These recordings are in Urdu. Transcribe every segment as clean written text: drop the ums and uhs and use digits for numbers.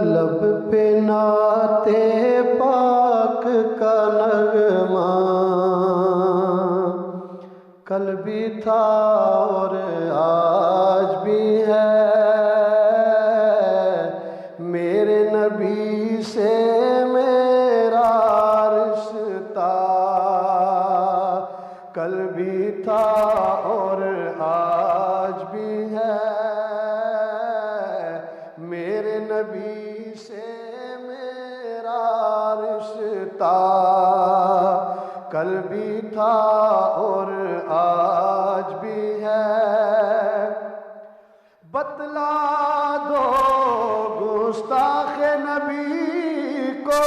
لب پہ نعت پاک کا نغمہ کل بھی تھا اور آج بھی ہے، میرے نبی سے میرا رشتہ کل بھی تھا اور آج بھی ہے، میرے نبی سے میرا رشتہ کل بھی تھا اور آج بھی ہے۔ بتلا دو گستاخ نبی کو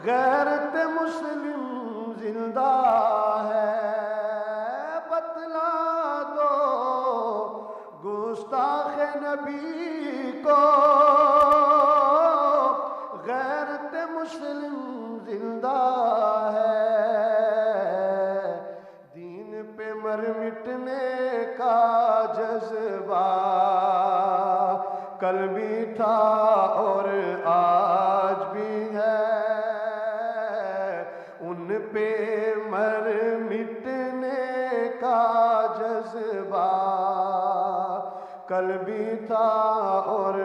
غیرت مسلم زندہ ہے، بتلا دو گستاخ نبی کو غیرت مسلم زندہ ہے، دین پہ مر مٹنے کا جذبہ کل بھی تھا اور آج بھی ہے، ان پہ مر مٹنے کا جذبہ کل بھی تھا اور